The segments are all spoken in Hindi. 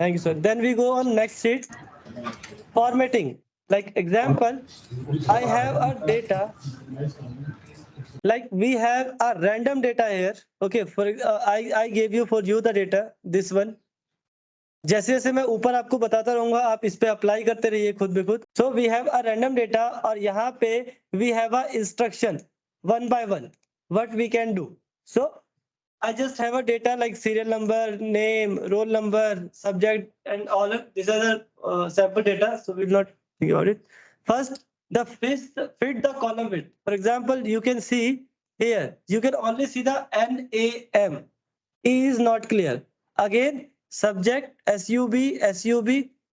Thank you, sir. Then we go on next sheet. Formatting. Like example, I have a data. Like we have a random data here. Okay, for I gave you for you the data. This one. जैसे जैसे मैं ऊपर आपको बताता रहूंगा, आप इस पे अप्लाई करते रहिए खुद भी खुद. So we have a random data और यहाँ पे we have a instruction one by one what we can do. So I just have a data like serial number, name, roll number, subject, and all of these are the sample data. So we will not think about it. First, the fit the column width. For example, you can see here. You can only see the NAM. E is not clear. Again, subject, SUB.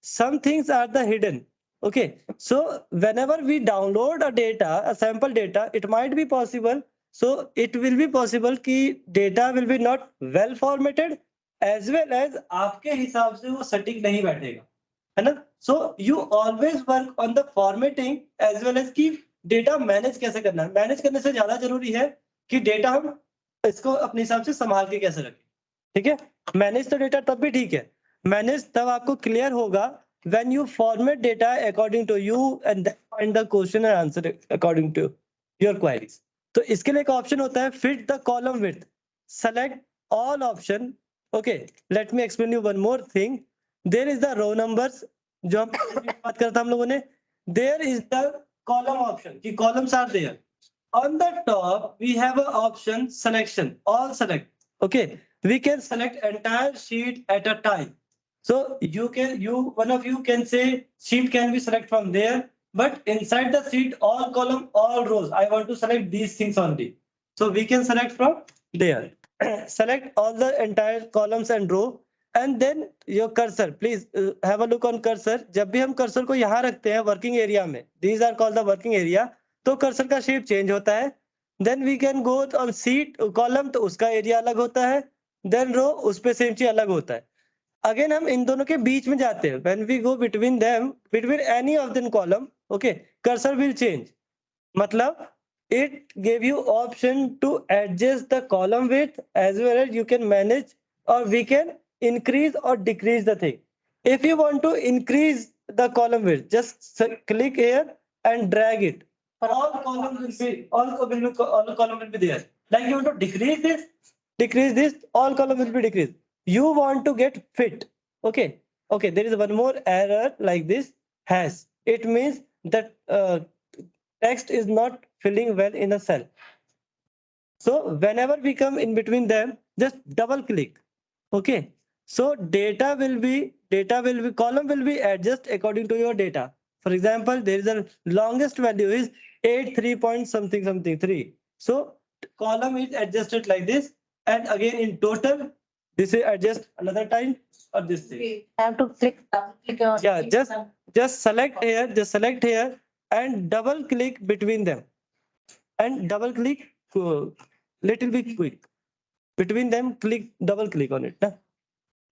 Some things are the hidden. Okay. So whenever we download a data, a sample data, it might be possible. So it will be possible कि data will be not well formatted as well as आपके हिसाब से वो सटीक नहीं बैठेगा, है ना. So you always work on the formatting as well as कि डेटा मैनेज कैसे करना है. मैनेज करने से ज्यादा जरूरी है कि डेटा हम इसको अपने हिसाब से संभाल के कैसे रखें. ठीक है. मैनेज तो डेटा तब भी ठीक है. मैनेज तब आपको क्लियर होगा when you format data according to you and then find the question and answer according to your queries. तो इसके लिए एक ऑप्शन होता है fit the column width. Select all option. Okay, let me explain you one more thing. There is the row numbers जो हम बात करते हम लोगों ने. There is the column option कि columns are there. On the top we have a option selection, all select. Okay, we can select entire sheet at a time. So one of you can say sheet can be select from there. But inside the sheet, all column, all rows, I want to select these things only. So we can select from there. Select all the entire columns and row. And then your cursor, please have a look on cursor. जब भी हम cursor को यहाँ रखते हैं working area में, these are called the working area, तो cursor का shape change होता है. Then we can go on sheet column, तो उसका area अलग होता है. Then row, उस पे same चीज अलग होता है. अगेन हम इन दोनों के बीच में जाते हैं. When we go between them, between any of them column, okay, cursor will change. मतलब it gave you option to adjust the column width as well as you can manage or we can increase or decrease the thing. If you want to increase the column width, just click here and drag it. All column will be there. Like you want to decrease this, all column will be decreased. You want to get fit. Okay, there is one more error like this. Has, it means that text is not filling well in a cell. So whenever we come in between them, just double click. Okay, so column will be adjust according to your data. For example, there is a longest value is 83 point something 3. So column is adjusted like this, and again in total this is adjust another time or this thing. We have to click on. Yeah, just select here and double click between them, and double click little bit quick between them. Double click on it.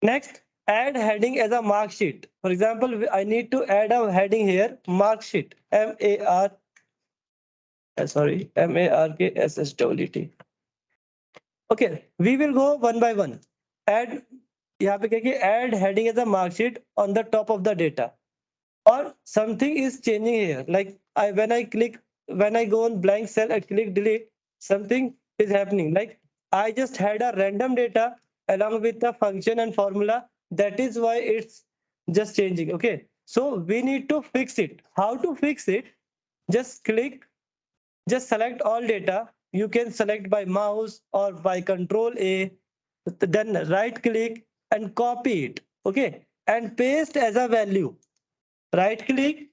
Next, add heading as a mark sheet. For example, I need to add a heading here, mark sheet. MARKSSWT. Okay, we will go one by one. Add, यहाँ पे क्या कि add heading as a mark sheet on the top of the data. Or something is changing here. Like when I go on blank cell, I click delete, something is happening. Like I just had a random data along with the function and formula. That is why it's just changing. Okay, so we need to fix it. How to fix it? Just select all data. You can select by mouse or by Control A. Then right click and copy it. Okay, and paste as a value. Right click,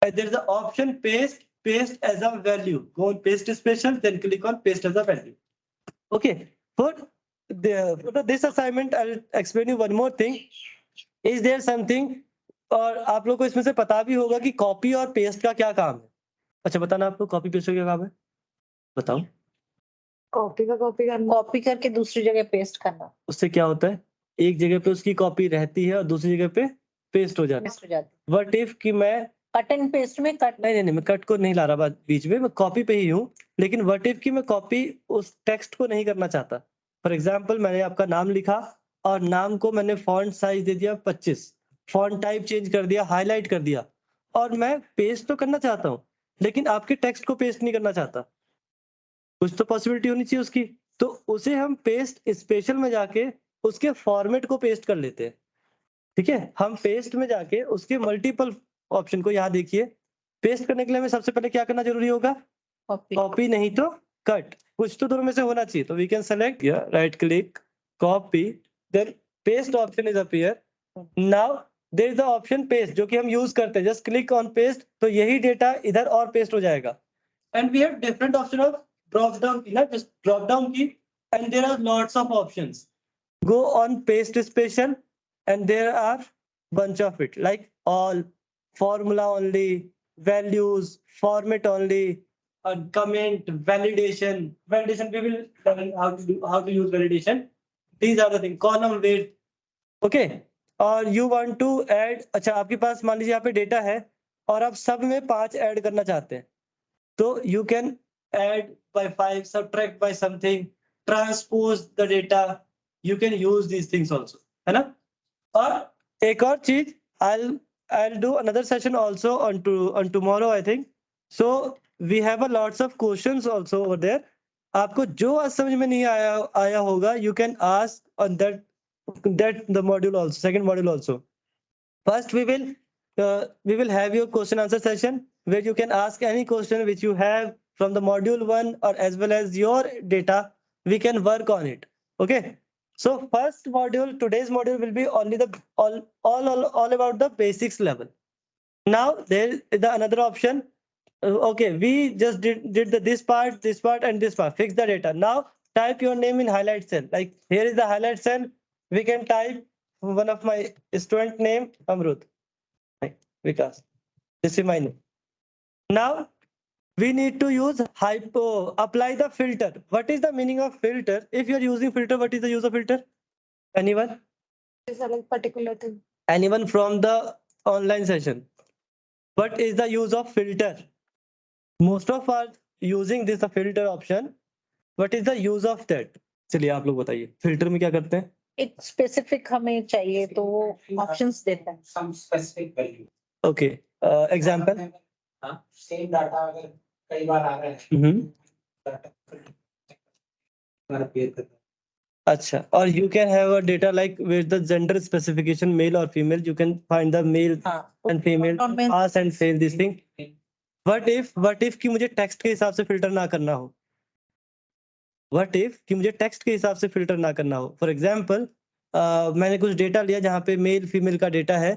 there is an option paste as a value. Go on paste special, then click on paste as a value. Okay, for this assignment, I'll explain you one more thing. Is there something, और आप लोग को इसमें से पता भी होगा कि कॉपी और पेस्ट का क्या काम है. अच्छा, बताना आपको कॉपी पेस्ट का क्या काम है, बताओ. कॉपी करना, कॉपी करके दूसरी जगह पेस्ट करना. उससे क्या होता है, एक जगह पे उसकी कॉपी रहती है और दूसरी जगह पे पेस्ट हो जाती है. व्हाट इफ कि मैं कट एंड पेस्ट में कट नहीं, मैं कट को नहीं ला रहा बात बीच में, मैं कॉपी पे ही हूँ. लेकिन व्हाट इफ कि मैं कॉपी उस टेक्स्ट को नहीं करना चाहता. फॉर एग्जाम्पल, मैंने आपका नाम लिखा और नाम को मैंने फॉन्ट साइज दे दिया 25, फॉन्ट टाइप चेंज कर दिया, हाईलाइट कर दिया, और मैं पेस्ट तो करना चाहता हूँ लेकिन आपके टेक्स्ट को पेस्ट नहीं करना चाहता। कुछ तो पॉसिबिलिटी होनी चाहिए उसकी। तो उसे हम पेस्ट स्पेशल में जाके उसके फॉर्मेट को पेस्ट कर लेते हैं। ठीक है, हम पेस्ट में जाके उसके मल्टीपल ऑप्शन को, यहाँ देखिए, पेस्ट करने के लिए हमें सबसे पहले क्या करना जरूरी होगा? कॉपी कॉपी नहीं तो कट, कुछ तो दोनों में से होना चाहिए। तो we can select right click, copy, then paste option is appear. Now there is the option paste जो कि हम यूज करते हैं, जस्ट क्लिक ऑन पेस्ट, तो यही डेटा इधर और पेस्ट हो जाएगा। And we have different option of drop down की, ना जस्ट ड्रॉप डाउन की, and there are lots of options. Go on paste special and there are bunch of it like all, formula only, values, format only, comment, validation we will learn how to use validation. These are the things, column weight, okay. और you want to add, अच्छा आपके पास मान लीजिए यहाँ पे डेटा है और आप सब में 5 ऐड करना चाहते हैं, तो you can add by 5, subtract by something, transpose the data, you can use these things also, है ना? और एक और चीज, I'll do another session also on tomorrow I think. So we have a lots of questions also over there. आपको जो आज समझ में नहीं आया होगा, you can ask on that the module also, second module also. First we will have your question answer session where you can ask any question which you have from the module 1 or as well as your data. We can work on it. Okay. So first module, today's module will be only the all about the basics level. Now there is the another option. Okay, we just did this part and this part. Fix the data. Now type your name in highlight cell. Like here is the highlight cell. We can type one of my student name, Amrut. Vikas. This is my name. Now we need to use apply the filter. What is the meaning of filter? If you are using filter, what is the use of filter? Anyone? select particular thing. Anyone from the online session? What is the use of filter? Most of are using this filter option. What is the use of that? चलिए आप लोग बताइए, फिल्टर में क्या करते हैं? एक स्पेसिफिक हमें चाहिए तो वो ऑप्शंस देता है। some specific value. Okay. Example. हाँ, same data अगर कई बार आ रहा है, हम्म, data appear करता है। अच्छा, और you can have a data like with the gender specification, male or female. You can find the male हाँ and female, Pronoun में- pass and fail this thing. What if कि मुझे टेक्स्ट के हिसाब से फिल्टर ना करना हो? What if कि मुझे टेक्स्ट के हिसाब से फिल्टर ना करना हो? फॉर एग्जाम्पल मैंने कुछ डेटा लिया जहाँ पे मेल फीमेल का डेटा है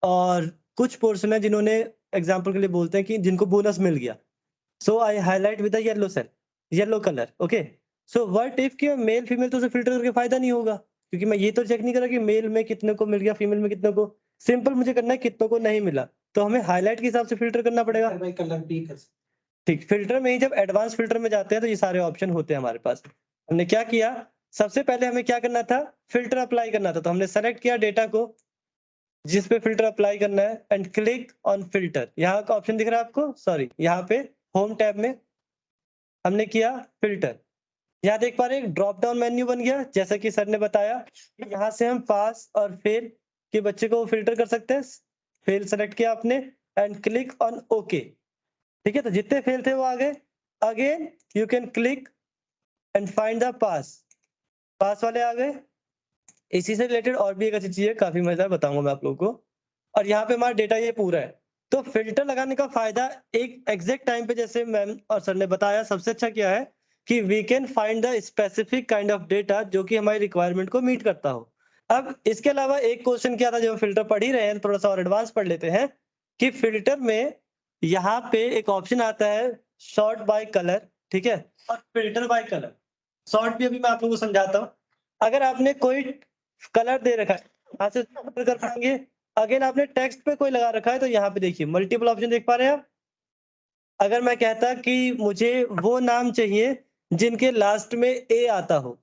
और कुछ पोर्शन है जिन्होंने, एग्जाम्पल के लिए बोलते हैं कि जिनको बोनस मिल गया, so I highlight with yellow cell, yellow colour. Okay, so what if कि मेल फीमेल तो उसे फिल्टर करके फायदा नहीं होगा, क्योंकि मैं ये तो चेक नहीं करा कि मेल में कितने को मिल गया, फीमेल में कितने को। सिंपल मुझे करना है कितनों को नहीं मिला, तो हमें हाईलाइट के हिसाब से फिल्टर करना पड़ेगा। By color भी कर सकते ठीक, फिल्टर में ही जब एडवांस फिल्टर में जाते हैं तो ये सारे ऑप्शन होते हैं हमारे पास। हमने क्या किया, सबसे पहले हमें क्या करना था, फिल्टर अप्लाई करना था। तो हमने सेलेक्ट किया डेटा को जिस पे फिल्टर अप्लाई करना है एंड क्लिक ऑन फिल्टर। यहाँ का ऑप्शन दिख रहा है आपको, सॉरी, यहाँ पे होम टैब में हमने किया फिल्टर। यहाँ देख पा रहे हैं ड्रॉप डाउन मेन्यू बन गया, जैसा कि सर ने बताया कि यहाँ से हम पास और फेल के बच्चे को फिल्टर कर सकते हैं। फेल सेलेक्ट किया आपने एंड क्लिक ऑन ओके। ठीक है, तो जितने फेल थे वो आ गए। Again you can click and find the pass, pass वाले आ गए। इसी से रिलेटेड और भी एक अच्छी चीज है, काफी मजेदार, बताऊंगा मैं आप लोगों को। और यहाँ पे हमारा डेटा ये पूरा है। तो फिल्टर लगाने का फायदा एक एग्जैक्ट टाइम पे, जैसे मैम और सर ने बताया, सबसे अच्छा क्या है कि we can find the specific kind of data जो कि हमारी रिक्वायरमेंट को मीट करता हो। अब इसके अलावा एक क्वेश्चन क्या था, जो फिल्टर पढ़ ही रहे हैं, थोड़ा सा और एडवांस पढ़ लेते हैं कि फिल्टर में यहाँ पे एक ऑप्शन आता है सॉर्ट बाय कलर, ठीक है, और फिल्टर बाय कलर। सॉर्ट भी अभी मैं आप लोगों को समझाता हूँ। अगर आपने कोई कलर दे रखा है, यहाँ से filter कर पाएंगे। अगेन आपने टेक्स्ट पे कोई लगा रखा है, तो यहाँ पे देखिए मल्टीपल ऑप्शन देख पा रहे हैं आप। अगर मैं कहता कि मुझे वो नाम चाहिए जिनके लास्ट में ए आता हो,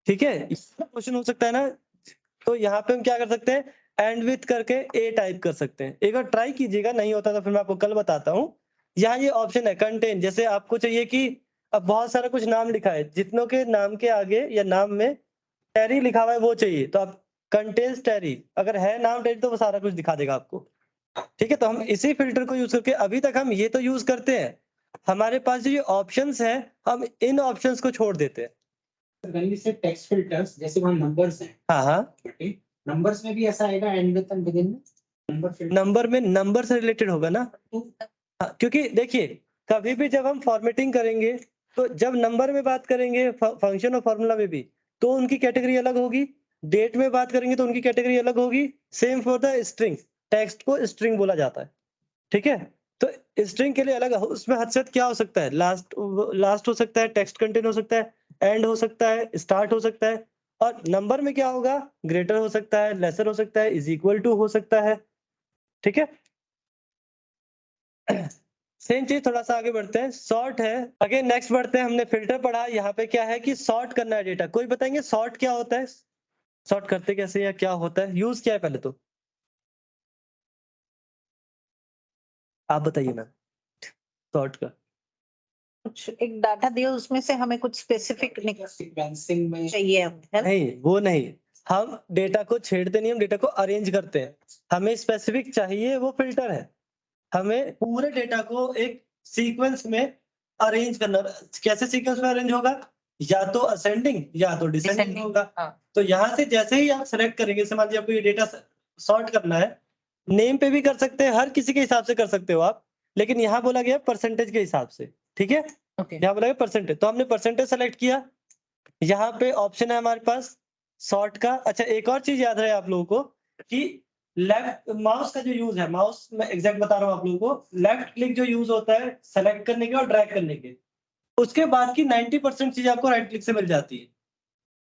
ठीक है, क्वेश्चन हो सकता है ना, तो यहाँ पे हम क्या कर सकते हैं, एंड विथ करके ए टाइप कर सकते हैं। एक बार ट्राई कीजिएगा, नहीं होता तो फिर मैं आपको कल बताता हूँ। यहाँ ये ऑप्शन है कंटेन, जैसे आपको चाहिए कि अब बहुत सारा कुछ नाम लिखा है, जितनों के नाम के आगे या नाम में टेरी लिखा हुआ है वो चाहिए, तो आप कंटेन्स टेरी, अगर है नाम टेरी तो वो सारा कुछ दिखा देगा आपको। ठीक है, तो हम इसी फिल्टर को यूज करके अभी तक हम ये तो यूज करते हैं, हमारे पास जो ये ऑप्शंस है हम इन ऑप्शंस को छोड़ देते हैं। when we say text filters, जैसे वहाँ numbers हैं, हाँ हाँ, numbers में भी ऐसा आएगा end with and begin में, number filter नंबर में नंबर से रिलेटेड होगा ना। हाँ, क्योंकि देखिए कभी भी जब हम फॉर्मेटिंग करेंगे तो जब नंबर में बात करेंगे फंक्शन और फॉर्मूला में भी तो उनकी कैटेगरी अलग होगी, डेट में बात करेंगे तो उनकी कैटेगरी अलग होगी। Same for the string, text को स्ट्रिंग बोला जाता है। ठीक है, तो स्ट्रिंग के लिए अलग उसमें हद से हद क्या हो सकता है, लास्ट लास्ट हो सकता है, टेक्स्ट कंटेंट हो सकता है, एंड हो सकता है, स्टार्ट हो सकता है। और नंबर में क्या होगा, ग्रेटर हो सकता है, लेसर हो सकता है, इज इक्वल टू हो सकता है। ठीक है, सेम चीज थोड़ा सा आगे बढ़ते हैं, सॉर्ट है। अगेन नेक्स्ट बढ़ते हैं, हमने फिल्टर पढ़ा, यहाँ पे क्या है कि सॉर्ट करना है डेटा। कोई बताएंगे सॉर्ट क्या होता है, सॉर्ट करते कैसे या क्या होता है, यूज क्या है पहले तो आप बताइए मैम सॉर्ट का। कुछ एक डाटा दिया उसमें से हमें कुछ स्पेसिफिक sequencing में चाहिए हमें, है ना? नहीं वो नहीं, हम डेटा को छेड़ते नहीं, हम डेटा को अरेंज करते हैं। हमें स्पेसिफिक चाहिए वो फिल्टर है, हमें पूरे डेटा को एक सीक्वेंस में अरेंज करना। कैसे सीक्वेंस में अरेंज होगा, या तो असेंडिंग या तो डिसेंडिंग Descending, होगा। हाँ। तो यहाँ से जैसे ही आप सेलेक्ट करेंगे, मान लीजिए आपको ये डेटा सॉर्ट करना है, नेम पे भी कर सकते हैं, हर किसी के हिसाब से कर सकते हो आप, लेकिन यहाँ बोला गया परसेंटेज के हिसाब से। ठीक है, ओके, यहाँ बोला गया परसेंटेज, तो हमने परसेंटेज सेलेक्ट किया। यहाँ पे ऑप्शन है हमारे पास सॉर्ट का। अच्छा एक और चीज याद रहे आप लोगों को कि लेफ्ट माउस का जो यूज है, माउस मैं एग्जैक्ट बता रहा हूँ आप लोगों को, लेफ्ट क्लिक जो यूज होता है सेलेक्ट करने के और ड्रैग करने के, उसके बाद की 90% चीज आपको राइट क्लिक से मिल जाती है।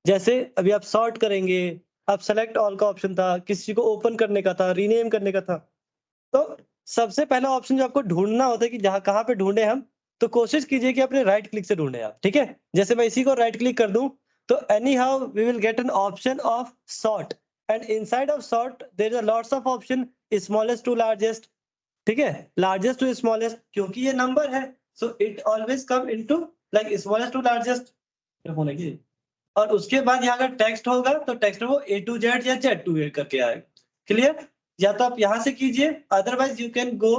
जैसे अभी आप सॉर्ट करेंगे, आप सेलेक्ट ऑल का ऑप्शन था, किसी को ओपन करने का था, रीनेम करने का था। तो सबसे पहला ऑप्शन जो आपको ढूंढना होता है कि जहां कहाँ पे ढूंढे हम, तो कोशिश कीजिए कि अपने राइट क्लिक से ढूंढे आप। ठीक है, जैसे मैं इसी को राइट क्लिक कर दूं तो anyhow we will get an option of sort, and inside of sort there is lots of option, smallest to largest. ठीक है, लार्जेस्ट टू स्मॉलेस्ट, क्योंकि ये नंबर है so it always come into like smallest to largest होने की। और उसके बाद यहाँ अगर टेक्स्ट होगा तो टेक्स्ट वो A to Z या Z to Z करके आएगा। क्लियर, या तो आप यहाँ से कीजिए, otherwise you can go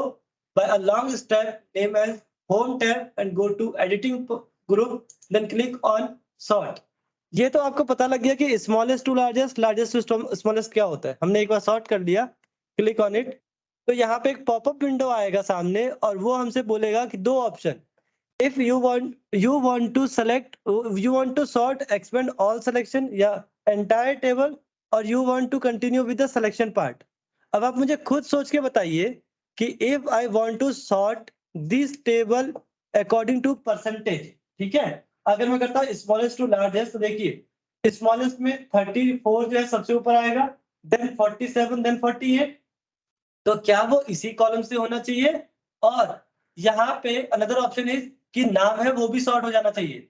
by a long step name as home tab and go to editing group, then click on sort. ये तो आपको पता लग गया कि smallest to largest, largest to smallest क्या होता है। हमने एक बार सॉर्ट कर लिया, क्लिक ऑन इट, तो यहाँ पे एक पॉपअप विंडो आएगा सामने और वो हमसे बोलेगा कि दो option, if you want to select, you want to sort expand all selection या entire table, और you want to continue with the selection part। अब आप मुझे खुद सोच के बताइए कि if I want to sort this table according to percentage, ठीक है, अगर मैं करता हूँ smallest to largest, तो देखिए smallest में 34 जो है सबसे ऊपर आएगा, then 47, then 48, तो क्या वो इसी कॉलम से होना चाहिए। और यहाँ पे अनदर ऑप्शन इज कि नाम है वो भी सॉर्ट हो जाना चाहिए।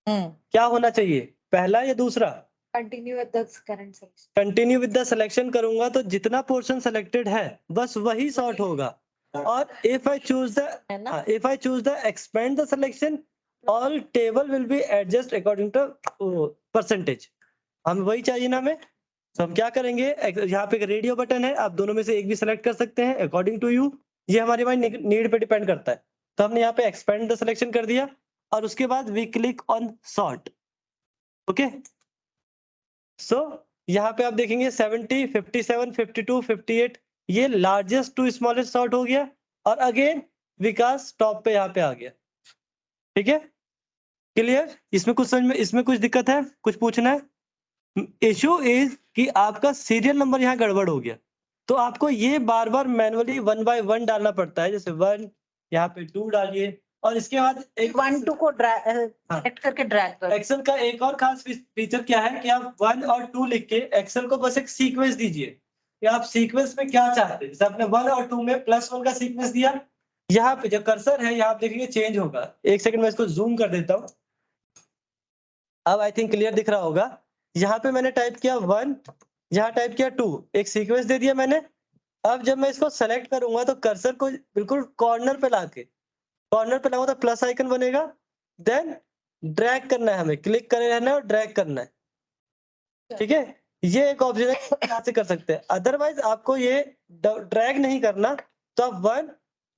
क्या होना चाहिए, पहला या दूसरा। Continue with the current selection. Continue with the selection करूंगा तो जितना पोर्शन सेलेक्टेड है बस वही सॉर्ट होगा। और इफ आई चूज है ना? The expand the selection, all table will be adjust according to percentage. हमें वही चाहिए ना हमें, तो हम क्या करेंगे, यहाँ पे एक रेडियो बटन है, आप दोनों में से एक भी सेलेक्ट कर सकते हैं अकॉर्डिंग टू यू, ये हमारे नीड पे डिपेंड करता है। तो हमने यहाँ पे एक्सपेंड द सिलेक्शन कर दिया और उसके बाद we click on sort. Okay, so यहाँ पे आप देखेंगे 70, 57, 52, 58, ये लार्जेस्ट टू स्मॉलेस्ट सॉर्ट हो गया। और अगेन विकास टॉप पे यहाँ पे आ गया। ठीक है, क्लियर, इसमें कुछ समझ में, इसमें कुछ दिक्कत है, कुछ पूछना है। इशू इज कि आपका सीरियल नंबर यहाँ गड़बड़ हो गया, तो आपको ये बार बार मैनुअली 1 by 1 डालना पड़ता है। जैसे 1, यहाँ पे 2 डालिए और इसके बाद एक 1 2 को सेलेक्ट करके ड्रैग कर। एक्सेल का एक और खास फीचर क्या है कि आप 1 और 2 लिख के एक्सेल को बस एक सीक्वेंस दीजिए कि आप सीक्वेंस में क्या चाहते हैं। जैसे आपने 1 और 2 में +1 का सीक्वेंस दिया, यहाँ पे जो कर्सर है यहाँ आप देखेंगे चेंज होगा। एक सेकंड में इसको जूम कर देता हूँ, अब आई थिंक क्लियर दिख रहा होगा। यहाँ पे मैंने टाइप किया 1, यहाँ टाइप किया 2, एक सीक्वेंस दे दिया मैंने। अब जब मैं इसको सेलेक्ट करूंगा तो कर्सर को बिल्कुल कॉर्नर पे लाके, कॉर्नर पे लाऊंगा तो प्लस आइकन बनेगा, देन ड्रैग करना है, हमें क्लिक करे रहना है और ड्रैग करना है। ठीक है, ये एक ऑप्शन है, यहाँ से कर सकते हैं। अदरवाइज आपको ये ड्रैग नहीं करना, तो आप 1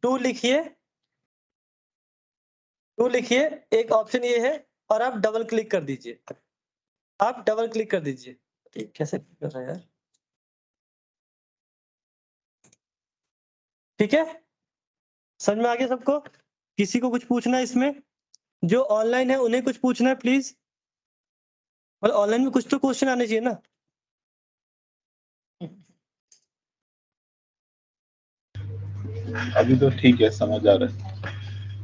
2 लिखिए, 2 लिखिए, एक ऑप्शन ये है, और आप डबल क्लिक कर दीजिए, आप डबल क्लिक कर दीजिए। ठीक, कैसे कर रहा है यार? ठीक है, समझ में आ गया सबको? किसी को कुछ पूछना है इसमें? जो ऑनलाइन है उन्हें कुछ पूछना है प्लीज? और ऑनलाइन में कुछ तो क्वेश्चन आने चाहिए ना? अभी तो ठीक है, समझ आ रहा है।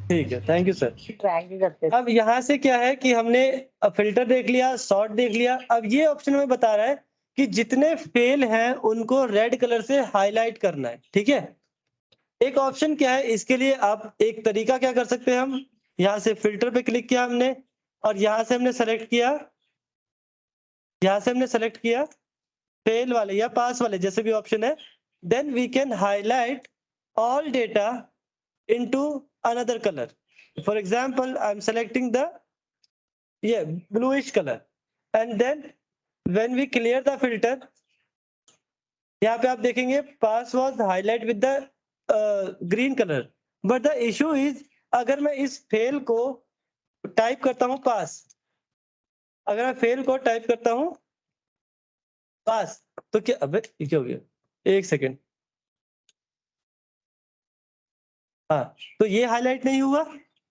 ठीक है, थैंक यू सर। ट्रैक भी करते थे। अब यहाँ से क्या है कि हमने फिल्टर देख लिया, सॉर्ट देख लिया। अब ये ऑप्शन हमें बता रहा है कि जितने फेल हैं उनको रेड कलर से हाईलाइट करना है। ठीक है, एक ऑप्शन क्या है इसके लिए, आप एक तरीका क्या कर सकते हैं, हम यहाँ से फिल्टर पे क्लिक किया हमने, और यहाँ से हमने सेलेक्ट किया, यहाँ से हमने सेलेक्ट किया फेल वाले या पास वाले, जैसे भी ऑप्शन है। Then we can highlight all data into another color. For example, I'm selecting the bluish color, and then when we clear the filter, यहाँ पे आप देखेंगे pass was highlight with the green color. But the issue is, अगर मैं इस fail को टाइप करता हूँ pass, अगर मैं fail को टाइप करता हूँ pass, तो क्या, अबे ये क्या हो गया? एक सेकेंड, हाँ, तो ये हाईलाइट नहीं हुआ,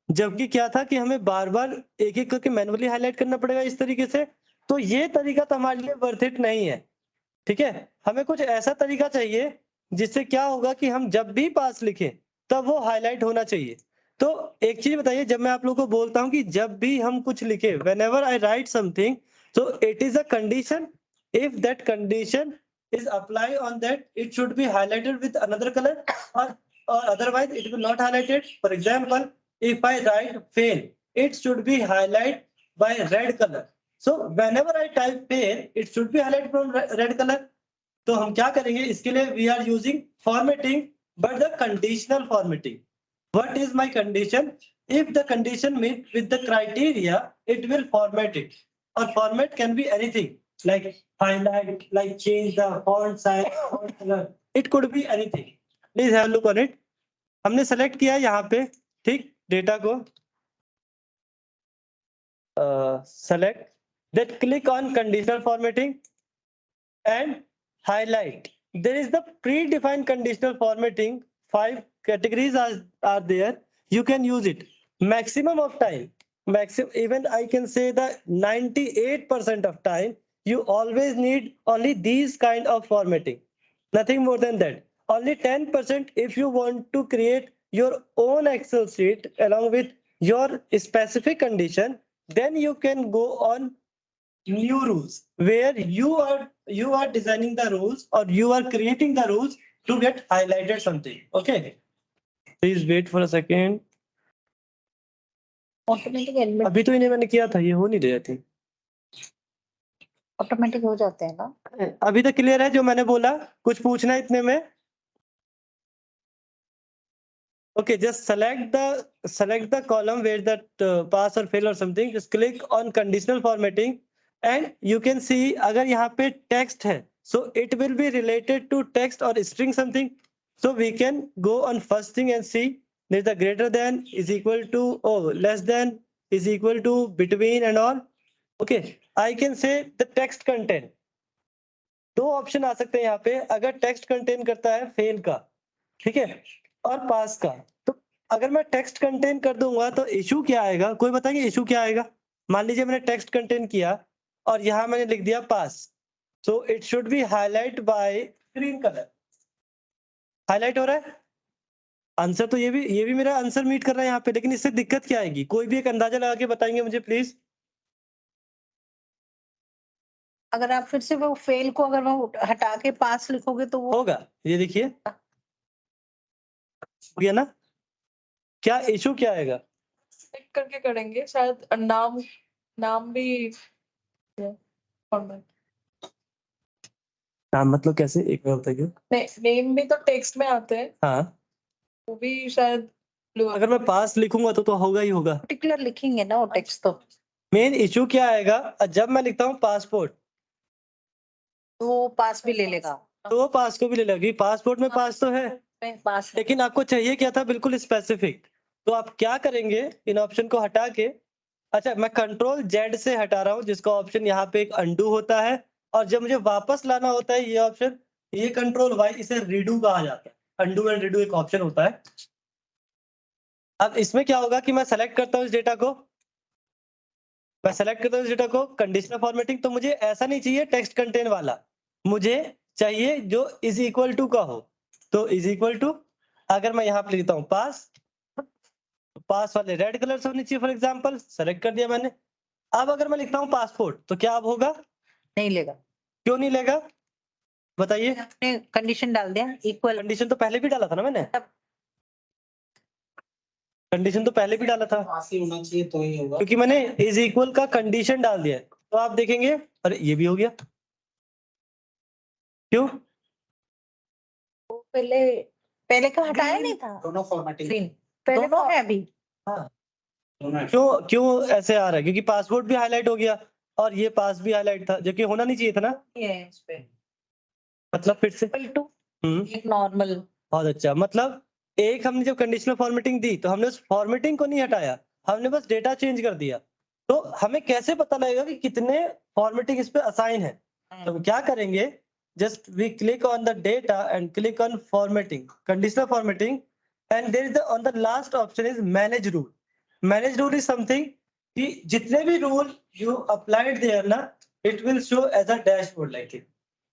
जबकि क्या था कि हमें बार बार एक एक करके मैनुअली हाईलाइट करना पड़ेगा इस तरीके से। तो ये तरीका तो हमारे लिए वर्थ इट नहीं है। ठीक है, हमें कुछ ऐसा तरीका चाहिए जिससे क्या होगा कि हम जब भी पास लिखें तब वो हाईलाइट होना चाहिए। तो एक चीज बताइए, जब मैं आप लोगों को बोलता हूँ कि जब भी हम कुछ लिखे, when ever I right something, so it is a condition. If that condition is applied on that, it should be highlighted with another color, or otherwise it will not highlighted. For example, if I write fail, it should be highlighted by red color. So whenever I type fail, it should be highlighted from red color. तो हम क्या करेंगे इसके लिए, we are using formatting, but the conditional formatting. What is my condition? If the condition meet with the criteria, it will format it. Or format can be anything, like highlight, like change the font size, font color. It could be anything. Please have a look on it. हमने select किया यहाँ पे, ठीक, डेटा को select, then click on conditional formatting and highlight. There is the predefined conditional formatting. 5 categories are there. You can use it. Maximum of time, even I can say that 98% of time, you always need only these kind of formatting. Nothing more than that. Only 10% if you want to create your own Excel sheet along with your specific condition, then you can go on new rules where you are designing the rules or you are creating the rules to get highlighted something. Okay, please wait for a second. Automatic element अभी तो इन्हें मैंने किया था, ये हो नहीं रहा थी। ऑटोमेटिक हो जाते हैं ना। अभी तक क्लियर है जो मैंने बोला? कुछ पूछना है इतने में? Okay, just select the column where that pass or fail or something. Just click on conditional formatting, and you can see अगर यहाँ पे text है, so it will be related to text or string something. So we can go on first thing and see there's a greater than, is equal to, oh, less than, is equal to, between and all. Okay, I can say the text content. दो ऑप्शन आ सकते हैं यहाँ पे, अगर टेक्स्ट कंटेन करता है फेल का, ठीक है, और पास का। तो अगर मैं टेक्स्ट कंटेन कर दूंगा तो इशू क्या आएगा, कोई बताएंगे इशू क्या आएगा? मान लीजिए मैंने टेक्स्ट कंटेन किया और यहाँ मैंने लिख दिया pass, so it should be highlight by green colour. Highlight हो रहा है आंसर, तो ये भी मेरा आंसर मीट कर रहा है यहाँ पे, लेकिन इससे दिक्कत क्या आएगी? कोई भी एक अंदाजा लगा के बताएंगे मुझे प्लीज। अगर आप फिर से वो फेल को अगर वो हटा के पास लिखोगे तो वो होगा, ये देखिए हो गया ना? क्या इशू क्या आएगा? सेलेक्ट करके करेंगे शायद, नाम भी फॉर्मेट, हाँ, मतलब कैसे, एक बार बताइए। नेम भी तो टेक्स्ट में आते हैं, हाँ, वो भी शायद अगर मैं पास लिखूंगा तो होगा ही होगा। पर्टिकुलर लिखेंगे ना वो टेक्स्ट तो। मेन इशू क्या आएगा, जब मैं लिखता हूँ पासपोर्ट, तो वो पास भी ले लेगा। तो वो पास को भी ले लेगी। पासपोर्ट में पास तो है, पास है। लेकिन आपको चाहिए क्या था, बिल्कुल स्पेसिफिक। तो आप क्या करेंगे, इन ऑप्शन को हटा के, अच्छा मैं कंट्रोल जेड से हटा रहा हूँ, जिसका ऑप्शन यहाँ पे एक अंडू होता है, और जब मुझे वापस लाना होता है ये ऑप्शन, ये कंट्रोल वाई, इसे रीडू कहा जाता है। अंडू एंड रीडू एक ऑप्शन होता है। अब इसमें क्या होगा कि मैं सेलेक्ट करता हूँ इस डेटा को, मैं सेलेक्ट करता हूँ इस डेटा को, कंडीशनल फॉर्मेटिंग, तो मुझे ऐसा नहीं चाहिए टेक्स्ट कंटेन वाला, मुझे चाहिए जो इज इक्वल टू का हो। तो इज इक्वल टू, अगर मैं यहाँ पे लिखता हूँ पास, पास वाले रेड कलर से होनी चाहिए फॉर एग्जांपल, सेलेक्ट कर दिया मैंने। अब अगर मैं लिखता हूँ पासपोर्ट, तो क्या अब होगा? नहीं लेगा। क्यों नहीं लेगा, बताइए? आपने कंडीशन डाल दिया इक्वल। कंडीशन तो पहले भी डाला था ना मैंने, कंडीशन तो पहले भी डाला था, पास ही होना चाहिए तो ही होगा। क्योंकि मैंने इज इक्वल का कंडीशन डाल दिया है। तो आप देखेंगे, अरे ये भी हो गया, क्यों? पहले पहले का हटाया नहीं था। दोनों फॉर्मेटिंग ग्रीन पहले तो है अभी। क्यों क्यों ऐसे आ रहा है? क्योंकि पासपोर्ट भी हाईलाइट हो गया और ये पास भी हाईलाइट था, जो कि होना नहीं चाहिए था ना। ये है इस पे मतलब फिर से इक्वल टू एक नॉर्मल। बहुत अच्छा, मतलब एक हमने जब कंडीशनल फॉर्मेटिंग दी तो हमने उस फॉर्मेटिंग को नहीं हटाया, हमने बस डेटा चेंज कर दिया। तो हमें कैसे पता लगेगा कि कितने फॉर्मेटिंग इस पे असाइन है? तो हम क्या करेंगे, just we click on the data and click on formatting, conditional formatting, and there is on the last option is manage rule. Manage rule is something कि जितने भी रूल यू अप्लाइड देयर ना, it will show as a dashboard like it.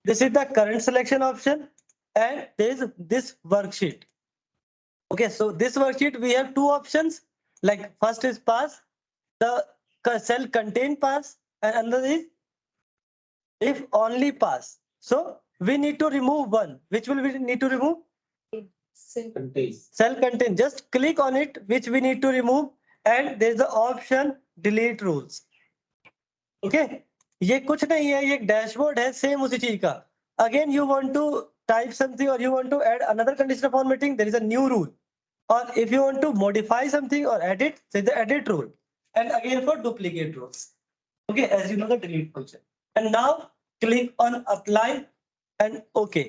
This is the current selection option and there is this worksheet. Okay, so this worksheet we have two options, like first is pass, the cell contain pass, and another is if only pass. So we need to remove one. Which will we need to remove? Cell contain. Just click on it, which we need to remove, and there is the option delete rules. Okay, ये कुछ नहीं है, ये एक डैशबोर्ड है सेम उसी चीज का। Again you want to type something or you want to add another conditional formatting, there is a new rule. Or if you want to modify something or edit, say the edit rule. And again for duplicate rules. Okay, as you know the delete function. And now click on apply and okay.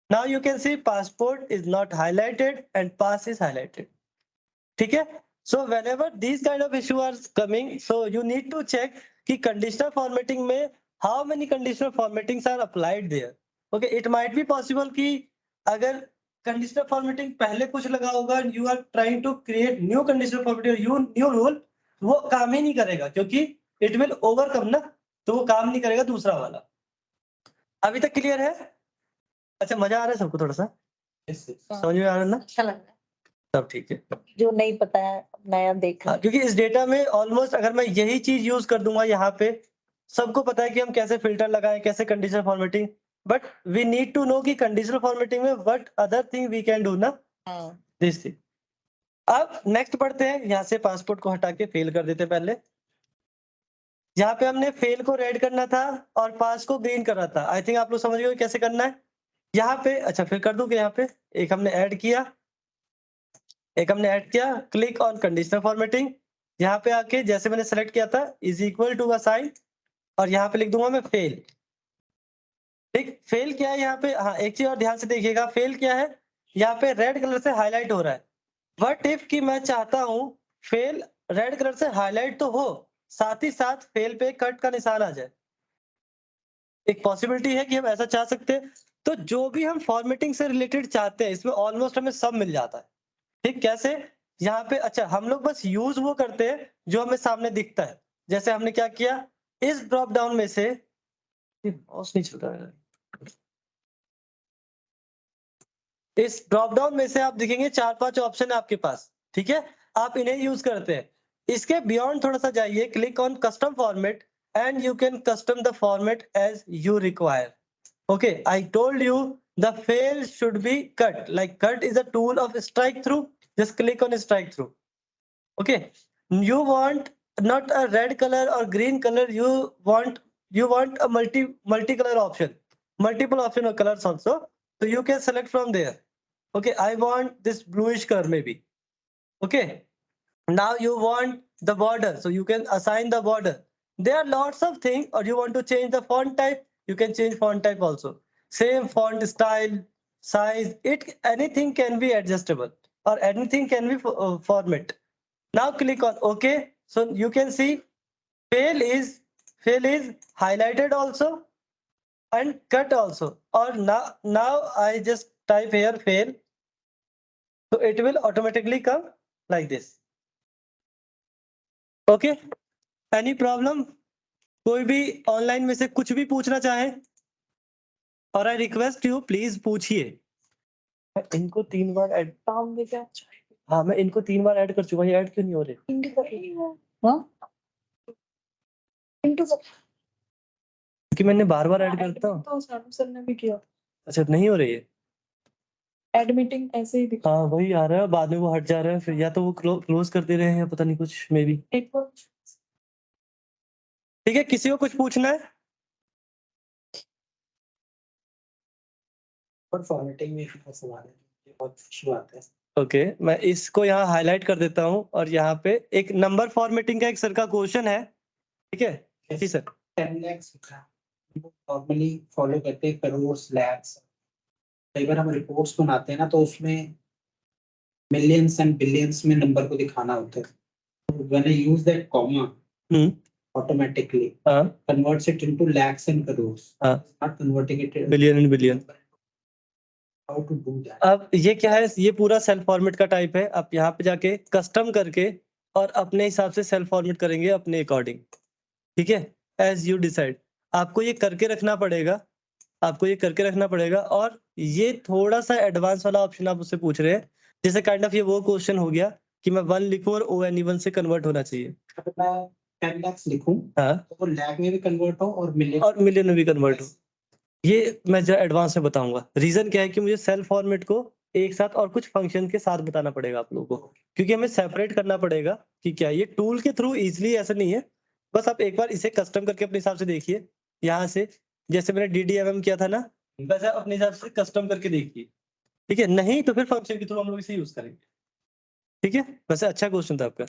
Now you can see passport is not highlighted and pass is highlighted. ठीक है? So whenever these kind of issue are coming, so you need to check कि conditional formatting में how many conditional formattings are applied there. Okay, it might be possible कि अगर conditional formatting पहले कुछ लगा होगा, you are trying to create new conditional formatting or new rule, वो काम ही नहीं करेगा क्योंकि it will overcome ना, तो वो काम नहीं करेगा दूसरा वाला। अभी तक क्लियर है? अच्छा, मजा आ रहा है सबको थोड़ा सा? समझ में आ रहा है ना? अच्छा लग रहा है। सब ठीक है। जो नहीं पता है नया देख रहा क्योंकि इस डेटा में ऑलमोस्ट अगर मैं यही चीज यूज कर दूंगा यहाँ पे, सबको पता है कि हम कैसे फिल्टर लगाएं, कैसे conditional formatting, but we need to know कि कंडीशनल फॉर्मेटिंग में what other thing we can do ना, दिस थिंग। अब नेक्स्ट पढ़ते हैं, यहाँ से पासपोर्ट को हटा के फेल कर देते हैं पहले। यहाँ पे हमने फेल को रेड करना था और पास को ग्रीन करना था। आई थिंक आप लोग समझ गए कैसे करना है। यहाँ पे अच्छा फिर कर दूं कि यहाँ पे एक हमने ऐड किया, क्लिक ऑन कंडीशनल फॉर्मेटिंग। यहाँ पे आके जैसे मैंने सेलेक्ट किया था इज इक्वल टू का साइन, और यहाँ पे लिख दूंगा मैं फेल। ठीक, फेल क्या है यहाँ पे? हाँ, एक चीज और ध्यान से देखिएगा, फेल क्या है, यहाँ पे रेड कलर से हाईलाइट हो रहा है। व्हाट इफ कि मैं चाहता हूँ फेल रेड कलर से हाईलाइट तो हो, साथ ही साथ फेल पे कट का निशान आ जाए। एक पॉसिबिलिटी है कि हम ऐसा चाह सकते हैं। तो जो भी हम फॉर्मेटिंग से रिलेटेड चाहते हैं इसमें ऑलमोस्ट हमें सब मिल जाता है। ठीक, कैसे? यहाँ पे अच्छा हम लोग बस यूज वो करते हैं जो हमें सामने दिखता है। जैसे हमने क्या किया, इस ड्रॉप डाउन में से, माउस नहीं चल रहा है, इस ड्रॉप डाउन में से आप दिखेंगे 4-5 ऑप्शन है आपके पास। ठीक है, आप इन्हें यूज करते हैं। इसके बियॉन्ड थोड़ा सा जाइए, click on custom format and you can custom the format as you require. Okay, I told you the fail should be cut. Like cut is a tool of strike through. Just click on strike through. Okay, you want not a red color or green color. You want a multicolor option, multiple option of colors also. So you can select from there. Okay, I want this bluish color maybe. Okay, now you want the border, so you can assign the border. There are lots of things, or you want to change the font type. you can change font type also. Same font style, size, anything can be adjustable or anything can be format. Now click on OK. So you can see fail is highlighted also and cut also. Or now I just type here fail, so it will automatically come like this. Okay, any problem? कोई भी ऑनलाइन में से कुछ भी पूछना चाहे, और आई रिक्वेस्ट यू प्लीज पूछिए। इनको 3 बार ऐड, काम भी क्या हाँ मैं इनको 3 बार ऐड कर चुका हूँ, ये ऐड क्यों नहीं हो रहे? हाँ इंटू क्योंकि मैंने बार-बार ऐड करता हूँ। तो सानू सर ने भी किया अच्छा नहीं हो रही है? एड मीटिंग ऐसे ही दिखा हाँ वही आ रहा है, बाद में वो हट जा रहा है, फिर या तो वो क्लोज कर दे रहे हैं या पता नहीं कुछ मे बी। एक बार ठीक है, किसी को कुछ पूछना है? और फॉर्मेटिंग में भी सवाल है, ये बहुत इशू आता है। ओके, मैं इसको यहाँ हाईलाइट कर देता हूँ और यहाँ पे एक नंबर फॉर्मेटिंग का एक सर का क्वेश्चन है, ठीक है जी सर। 10 lakhs नॉर्मली फॉलो करते हैं करोड़ लैक्स। कई बार हम रिपोर्ट्स बनाते हैं ना तो उसमें मिलियंस एंड बिलियंस में नंबर को दिखाना होता है। When I use that comma automatically हाँ converts it into lakhs and crores. हाँ Not converting it billion and billion. how to do that. अब ये क्या है, ये पूरा सेल्फ फॉर्मेट का टाइप है। आप यहाँ पे जाके कस्टम करके और अपने हिसाब से सेल्फ फॉर्मेट करेंगे अपने अकॉर्डिंग, ठीक है, एज यू डिसाइड। आपको ये करके रखना पड़ेगा, आपको ये करके रखना पड़ेगा। और ये थोड़ा सा एडवांस वाला ऑप्शन आप उससे पूछ रहे हैं, जैसे काइंड ऑफ ये वो क्वेश्चन हो गया कि मैं 1 लिखूं और ONE1 से कन्वर्ट होना चाहिए। अगर मैं 10 lakhs लिखूं हाँ तो वो lakh में भी कन्वर्ट हो और मिलियन में भी कन्वर्ट हो। ये मैं जरा एडवांस में बताऊंगा। रीजन क्या है कि मुझे सेल्फ फॉर्मेट को एक साथ और कुछ फंक्शन के साथ बताना पड़ेगा आप लोगों को, क्योंकि हमें सेपरेट करना पड़ेगा कि क्या ये टूल के थ्रू इजीली ऐसा नहीं है। बस आप एक बार इसे कस्टम करके अपने हिसाब से देखिए, यहाँ से जैसे मैंने DDMM किया था ना, वैसे आप अपने हिसाब से कस्टम करके देखिए, ठीक है। नहीं तो फिर फंक्शन के थ्रू हम लोग इसे यूज करेंगे, ठीक है। वैसे अच्छा क्वेश्चन था आपका।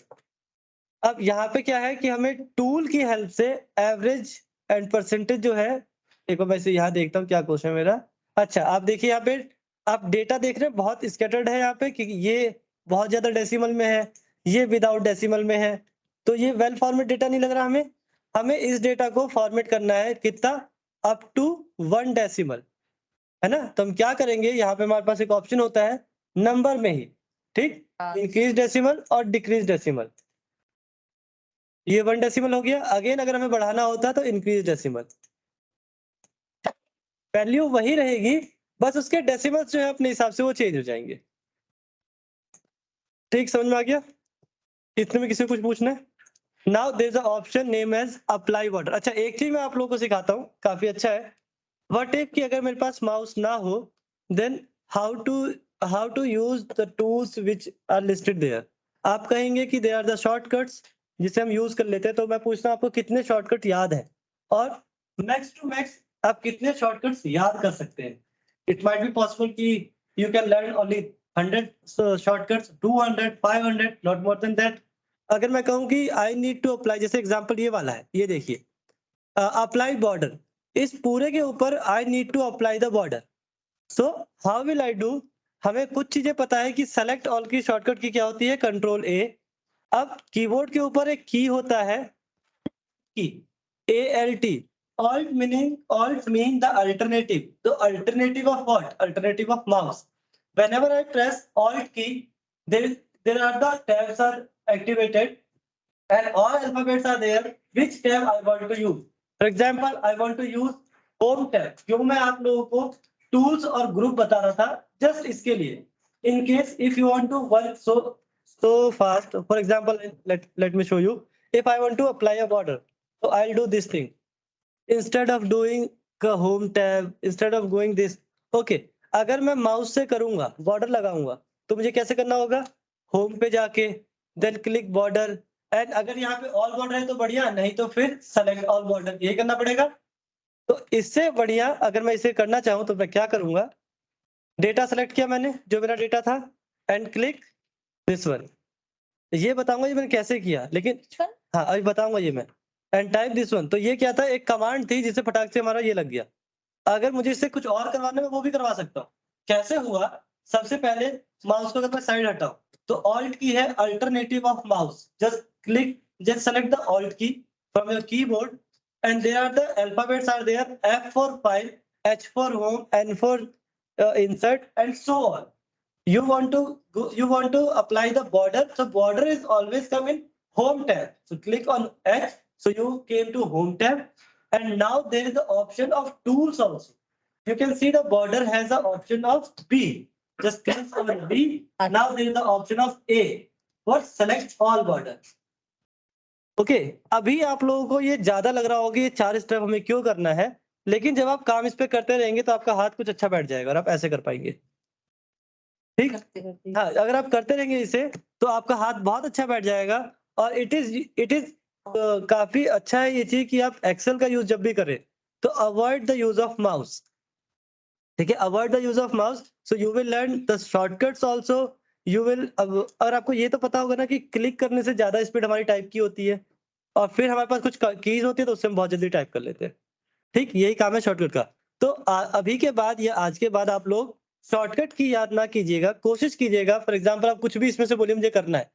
अब यहाँ पे क्या है कि हमें टूल की हेल्प से एवरेज एंड परसेंटेज जो है, एक बार वैसे यहाँ देखता हूँ क्या क्वेश्चन है मेरा। अच्छा आप देखिए यहाँ पे आप डेटा देख रहे हैं, बहुत स्कैटर्ड है यहाँ पे, कि ये बहुत ज्यादा डेसिमल में है, ये विदाउट डेसिमल में है, तो ये वेल फॉर्मेट डेटा नहीं लग रहा हमें। हमें इस डेटा को फॉर्मेट करना है कितना, अप टू 1 डेसिमल, है ना। तो हम क्या करेंगे, यहाँ पे हमारे पास एक ऑप्शन होता है नंबर में ही, ठीक, इंक्रीज डेसिमल और डिक्रीज डेसिमल। ये 1 डेसिमल हो गया। अगेन अगर हमें बढ़ाना होता तो इंक्रीज डेसिमल, वैल्यू वही रहेगी, बस उसके डेसिमल्स जो है अपने हिसाब से वो चेंज हो जाएंगे। ठीक, समझ में आ गया? इतने में किसी को कुछ पूछना है? Now there is a option name as apply border. अच्छा एक चीज मैं आप लोगों को सिखाता हूँ, काफी अच्छा है। व्हाट इफ कि अगर मेरे पास माउस ना हो, then how to use the tools which are listed there. आप कहेंगे कि दे आर द शॉर्टकट्स जिसे हम यूज कर लेते हैं। तो मैं पूछता हूँ आपको कितने शॉर्टकट याद है, और मैक्स टू मैक्स आप कितने शॉर्टकट्स याद कर सकते हैं। इट माइट बी पॉसिबल कि you can learn only 100 shortcuts, 200, 500, not more than that. अगर मैं कहूँ कि आई नीड टू अप्लाई, जैसे एग्जांपल ये वाला है, ये देखिए अप्लाई बॉर्डर, इस पूरे के ऊपर I need to apply the border. So how will I do, हमें कुछ चीजें पता है कि सेलेक्ट ऑल की शॉर्टकट की क्या होती है, कंट्रोल A। अब कीबोर्ड के ऊपर एक की होता है की, ALT, alt mean the alternative, the alternative of what, alternative of mouse। whenever I press alt key, there are the tabs are activated and all alphabets are there, which tab I want to use। For example, I want to use home tab। क्यों मैं आप लोगों को टूल्स और ग्रुप बता रहा था, जस्ट इसके लिए, in case if you want to work so fast। for example, let me show you, if I want to apply a border, so I'll do this thing instead of doing the home tab, instead of going this। okay, अगर मैं माउस से करूंगा, बॉर्डर लगाऊंगा, तो मुझे कैसे करना होगा, होम पे जाके देन क्लिक बॉर्डर, एंड अगर यहाँ पे ऑल बॉर्डर है तो बढ़िया, नहीं तो फिर सेलेक्ट ऑल बॉर्डर, ये करना पड़ेगा। तो इससे बढ़िया अगर मैं इसे करना चाहूँ तो मैं क्या करूंगा, डेटा सेलेक्ट किया मैंने जो मेरा डेटा था, एंड क्लिक दिस वन। ये बताऊंगा ये मैंने कैसे किया, लेकिन हाँ अभी बताऊंगा ये मैं। And type this one. तो ये क्या था, एक कमांड थी जिससे फटाक से हमारा ये लग गया। अगर मुझे इससे कुछ और करवाना है वो भी करवा सकता हूँ। कैसे हुआ, सबसे पहले माउस को अगर मैं साइड हटाऊं तो ऑल्ट की है alternative of mouse, just select the alt key from your keyboard and there are the alphabets are there, F for file, H for home, N for insert and so on. You want to apply the border, so border is always come in home tab, so click on H, so you came to home tab and now there is the option of tools also. You can see the border has the option of B, just click on B. Now there is the option of A, what select all border. Okay अभी आप लोगों को ये ज्यादा लग रहा होगा ये 4 स्टेप हमें क्यों करना है, लेकिन जब आप काम इस पे करते रहेंगे तो आपका हाथ कुछ अच्छा बैठ जाएगा और आप ऐसे कर पाएंगे। ठीक, करते करते हाँ, अगर आप करते रहेंगे इसे तो आपका हाथ बहुत अच्छा बैठ जाएगा। और इट इज काफी अच्छा है ये चीज कि आप एक्सेल का यूज जब भी करें तो avoid the use of mouse. ठीक है, avoid the use of mouse, so you will learn the shortcuts also. You will, और आपको ये तो पता होगा ना कि क्लिक करने से ज्यादा स्पीड हमारी टाइप की होती है और फिर हमारे पास कुछ कीज होती है तो उससे हम बहुत जल्दी टाइप कर लेते हैं। ठीक, यही काम है शॉर्टकट का। तो अभी के बाद या आज के बाद आप लोग शॉर्टकट की याद ना कीजिएगा, कोशिश कीजिएगा। फॉर एग्जांपल आप कुछ भी इसमें से बोलिए मुझे करना है,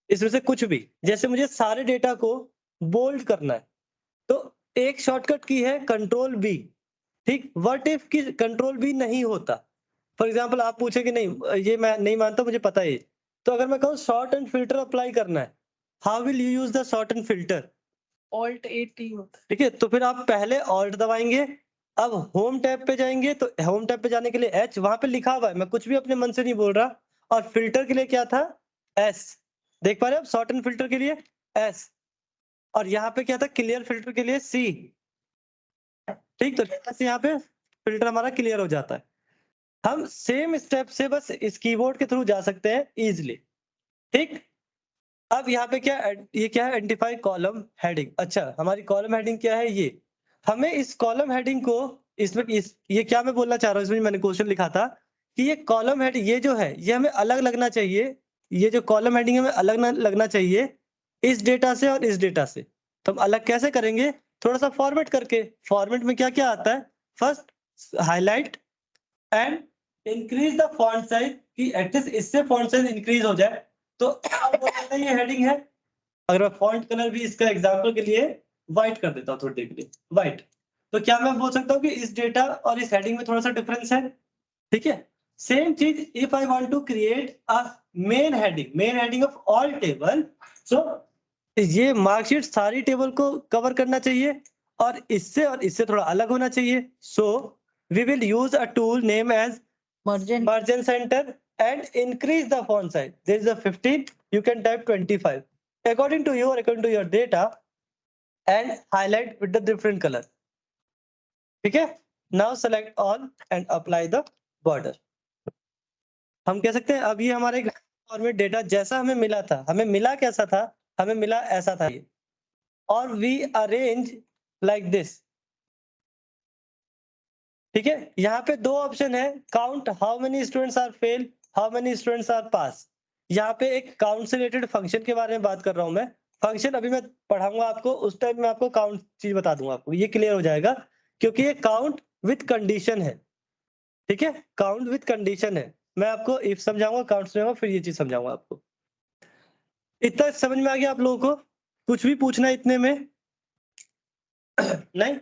इसमें से कुछ भी, जैसे मुझे सारे डेटा को बोल्ड करना है तो एक शॉर्टकट की है कंट्रोल बी। ठीक, व्हाट इफ की कंट्रोल बी नहीं होता, फॉर एग्जांपल आप पूछे कि नहीं ये मैं नहीं मानता, मुझे पता है, तो अगर मैं कहूँ शॉर्ट एंड फिल्टर अप्लाई करना है, how will you use the short and filter? Alt AT होता है। ठीक है, तो फिर आप पहले ऑल्ट दबाएंगे, अब होम टैब पे जाएंगे तो होम टैब पे जाने के लिए एच, वहां पे लिखा हुआ है, मैं कुछ भी अपने मन से नहीं बोल रहा। और फिल्टर के लिए क्या था, एस, देख पा रहे हो आप, शॉर्ट एंड फिल्टर के लिए एस, और यहाँ पे क्या था, क्लियर फिल्टर के लिए सी। ठीक, तो ऐसे यहाँ पे फिल्टर हमारा क्लियर हो जाता है। हम सेम स्टेप से बस इस कीबोर्ड के थ्रू जा सकते हैं इजिली। ठीक, अब यहाँ पे क्या, ये क्या है, आइडेंटिफाई कॉलम हेडिंग। अच्छा, हमारी कॉलम हेडिंग क्या है, ये हमें इस कॉलम हेडिंग को इसमें ये क्या मैं बोलना चाह रहा हूँ, इसमें मैंने क्वेश्चन लिखा था कि ये कॉलम हेड ये जो है ये हमें अलग लगना चाहिए, ये जो कॉलम हेडिंग है हमें अलग लगना चाहिए इस डेटा से और इस डेटा से। तो हम अलग कैसे करेंगे, थोड़ा सा फॉर्मेट करके। फॉर्मेट में क्या क्या आता है, first highlight and increase the font size, कि एटलीस्ट इससे फॉन्ट साइज इंक्रीज हो जाए। तो आप बोल सकते हैं ये हेडिंग है। अगर मैं फॉन्ट कलर भी इसका एग्जांपल के लिए व्हाइट कर देता हूँ थोड़ी देर के लिए, व्हाइट, तो क्या मैं बोल सकता हूँ कि इस डेटा और इस हेडिंग में थोड़ा सा डिफरेंस है। ठीक है, सेम चीज if I want to create a main heading of all table, so ये मार्कशीट सारी टेबल को कवर करना चाहिए और इससे थोड़ा अलग होना चाहिए। So we will use a tool name as merge and margin center and increase the font size. There is a 15, you can type 25 according to you or according to your data and highlight with the different color. ठीक है, now select all and apply the border. हम कह सकते हैं अब ये हमारे फॉर्मेट डेटा जैसा हमें मिला था, हमें मिला कैसा था, हमें मिला ऐसा था ये, और वी अरेंज लाइक दिस। ठीक है, यहाँ पे दो ऑप्शन है, count how many students are fail, how many students are pass. यहाँ पे एक काउंट से रिलेटेड फंक्शन के बारे में बात कर रहा हूँ मैं। फंक्शन अभी मैं पढ़ाऊंगा आपको, उस टाइम मैं आपको काउंट चीज बता दूंगा, आपको ये क्लियर हो जाएगा क्योंकि ये काउंट विथ कंडीशन है। ठीक है, काउंट विथ कंडीशन है। मैं आपको इफ समझाऊंगा, काउंट समझाऊंगा, फिर ये चीज समझाऊंगा आपको। इतना समझ में आ गया आप लोगों को? कुछ भी पूछना है इतने में? नहीं?